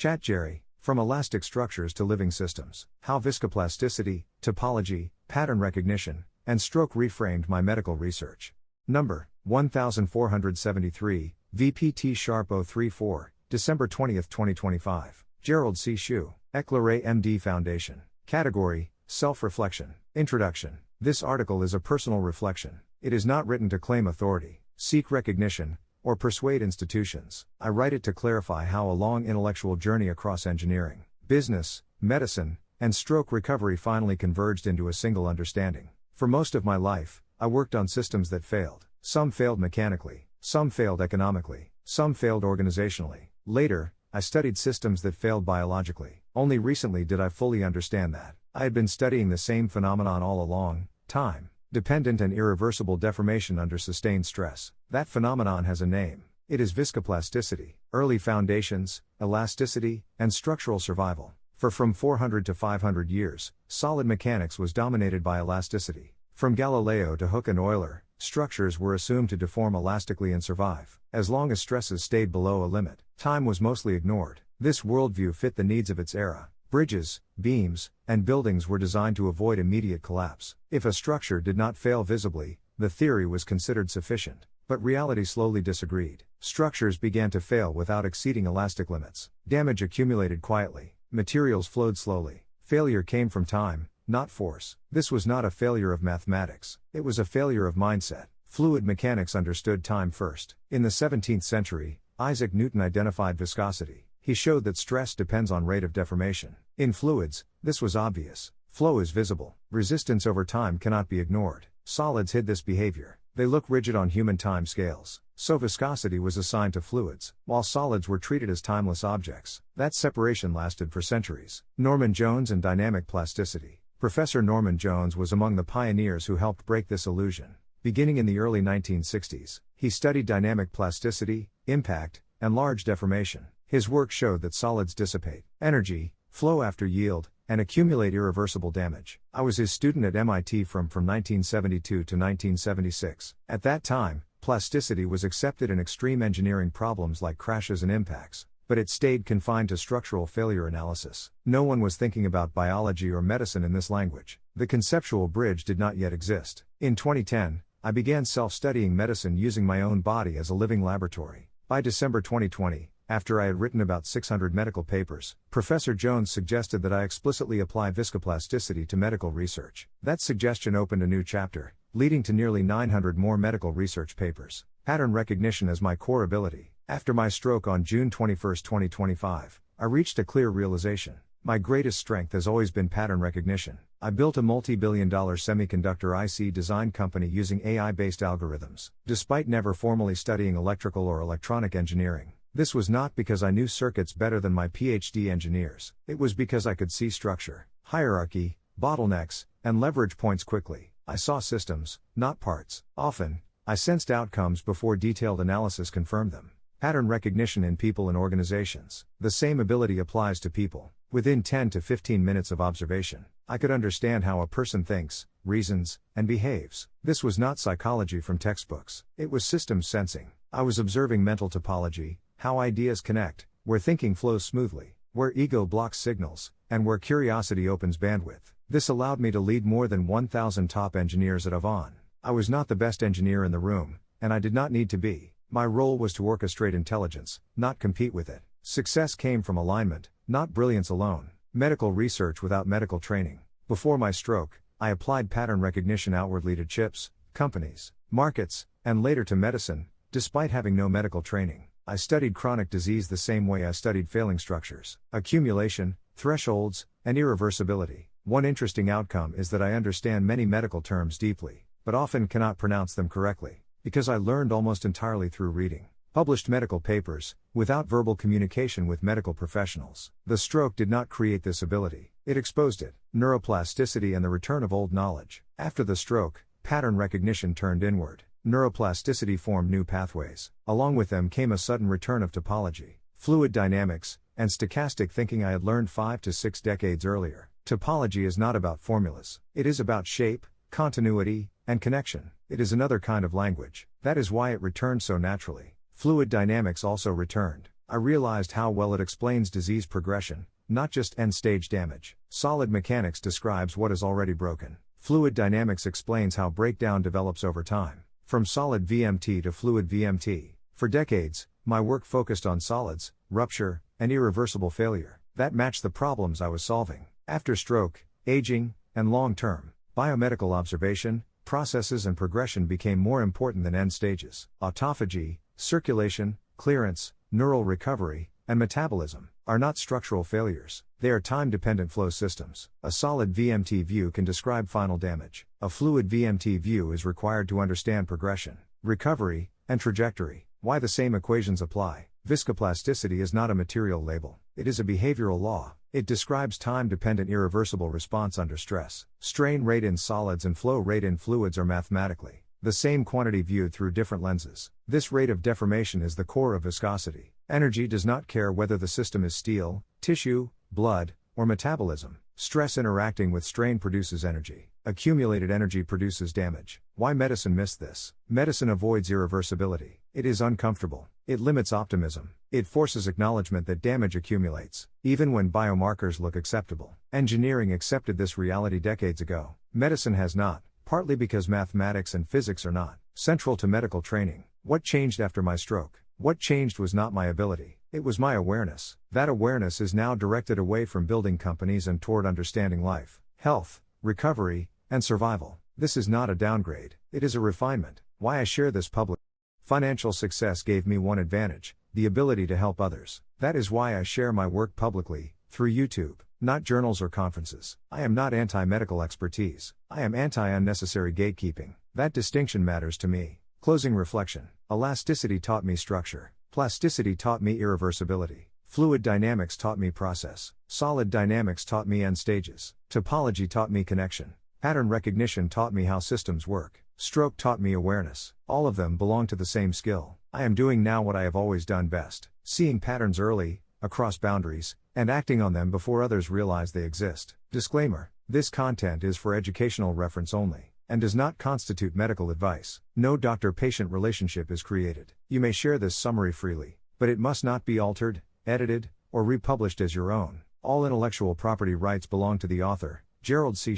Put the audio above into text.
ChatGerry, From Elastic Structures to Living Systems, How Viscoplasticity, Topology, Pattern Recognition, and Stroke Reframed My Medical Research. Number 1473, VPT Sharp 034, December 20, 2025. Gerald C. EclaireMD Foundation. Category, Self-Reflection. Introduction. This article is a personal reflection. It is not written to claim authority, seek recognition, or persuade institutions. I write it to clarify how a long intellectual journey across engineering, business, medicine, and stroke recovery finally converged into a single understanding. For most of my life, I worked on systems that failed. Some failed mechanically, some failed economically, some failed organizationally. Later, I studied systems that failed biologically. Only recently did I fully understand that. I had been studying the same phenomenon all along: time dependent and irreversible deformation under sustained stress. That phenomenon has a name. It is viscoplasticity. Early foundations, elasticity, and structural survival. For from 400 to 500 years, solid mechanics was dominated by elasticity. From Galileo to Hooke and Euler, structures were assumed to deform elastically and survive, as long as stresses stayed below a limit. Time was mostly ignored. This worldview fit the needs of its era. Bridges, beams, and buildings were designed to avoid immediate collapse. If a structure did not fail visibly, the theory was considered sufficient. But reality slowly disagreed. Structures began to fail without exceeding elastic limits. Damage accumulated quietly. Materials flowed slowly. Failure came from time, not force. This was not a failure of mathematics. It was a failure of mindset. Fluid mechanics understood time first. In the 17th century, Isaac Newton identified viscosity. He showed that stress depends on rate of deformation. In fluids, this was obvious. Flow is visible. Resistance over time cannot be ignored. Solids hid this behavior. They look rigid on human time scales. So viscosity was assigned to fluids, while solids were treated as timeless objects. That separation lasted for centuries. Norman Jones and dynamic plasticity. Professor Norman Jones was among the pioneers who helped break this illusion. Beginning in the early 1960s, he studied dynamic plasticity, impact, and large deformation. His work showed that solids dissipate energy, flow after yield, and accumulate irreversible damage. I was his student at MIT from 1972 to 1976. At that time, plasticity was accepted in extreme engineering problems like crashes and impacts, but it stayed confined to structural failure analysis. No one was thinking about biology or medicine in this language. The conceptual bridge did not yet exist. In 2010, I began self-studying medicine using my own body as a living laboratory. By December 2020, after I had written about 600 medical papers, Professor Jones suggested that I explicitly apply viscoplasticity to medical research. That suggestion opened a new chapter, leading to nearly 900 more medical research papers. Pattern recognition is my core ability. After my stroke on June 21, 2025, I reached a clear realization. My greatest strength has always been pattern recognition. I built a multi-billion-dollar semiconductor IC design company using AI-based algorithms. Despite never formally studying electrical or electronic engineering, this was not because I knew circuits better than my PhD engineers. It was because I could see structure, hierarchy, bottlenecks, and leverage points quickly. I saw systems, not parts. Often, I sensed outcomes before detailed analysis confirmed them. Pattern recognition in people and organizations. The same ability applies to people. Within 10 to 15 minutes of observation, I could understand how a person thinks, reasons, and behaves. This was not psychology from textbooks. It was systems sensing. I was observing mental topology, how ideas connect, where thinking flows smoothly, where ego blocks signals, and where curiosity opens bandwidth. This allowed me to lead more than 1,000 top engineers at Avon. I was not the best engineer in the room, and I did not need to be. My role was to orchestrate intelligence, not compete with it. Success came from alignment, not brilliance alone. Medical research without medical training. Before my stroke, I applied pattern recognition outwardly to chips, companies, markets, and later to medicine, despite having no medical training. I studied chronic disease the same way I studied failing structures: accumulation, thresholds, and irreversibility. One interesting outcome is that I understand many medical terms deeply, but often cannot pronounce them correctly, because I learned almost entirely through reading published medical papers, without verbal communication with medical professionals. The stroke did not create this ability, it exposed it. Neuroplasticity and the return of old knowledge. After the stroke, pattern recognition turned inward. Neuroplasticity formed new pathways. Along with them came a sudden return of topology, fluid dynamics, and stochastic thinking I had learned 5 to 6 decades earlier. Topology is not about formulas. It is about shape, continuity, and connection. It is another kind of language. That is why it returned so naturally. Fluid dynamics also returned. I realized how well it explains disease progression, not just end-stage damage. Solid mechanics describes what is already broken. Fluid dynamics explains how breakdown develops over time, from solid VMT to fluid VMT. For decades, my work focused on solids, rupture, and irreversible failure that matched the problems I was solving. After stroke, aging, and long-term biomedical observation, processes and progression became more important than end stages. Autophagy, circulation, clearance, neural recovery, and metabolism are not structural failures, they are time-dependent flow systems. A solid VMT view can describe final damage. A fluid VMT view is required to understand progression, recovery, and trajectory. Why the same equations apply. Viscoplasticity is not a material label, it is a behavioral law. It describes time-dependent irreversible response under stress. Strain rate in solids and flow rate in fluids are mathematically the same quantity viewed through different lenses. This rate of deformation is the core of viscosity. Energy does not care whether the system is steel, tissue, blood, or metabolism. Stress interacting with strain produces energy. Accumulated energy produces damage. Why medicine missed this? Medicine avoids irreversibility. It is uncomfortable. It limits optimism. It forces acknowledgement that damage accumulates, even when biomarkers look acceptable. Engineering accepted this reality decades ago. Medicine has not, partly because mathematics and physics are not central to medical training. What changed after my stroke? What changed was not my ability, it was my awareness. That awareness is now directed away from building companies and toward understanding life, health, recovery, and survival. This is not a downgrade, it is a refinement. Why I share this publicly. Financial success gave me one advantage, the ability to help others. That is why I share my work publicly, through YouTube, not journals or conferences. I am not anti-medical expertise, I am anti-unnecessary gatekeeping. That distinction matters to me. Closing reflection. Elasticity taught me structure. Plasticity taught me irreversibility. Fluid dynamics taught me process. Solid dynamics taught me end stages. Topology taught me connection. Pattern recognition taught me how systems work. Stroke taught me awareness. All of them belong to the same skill. I am doing now what I have always done best. Seeing patterns early, across boundaries, and acting on them before others realize they exist. Disclaimer: this content is for educational reference only, and does not constitute medical advice. No doctor-patient relationship is created. You may share this summary freely, but it must not be altered, edited, or republished as your own. All intellectual property rights belong to the author, Gerald C.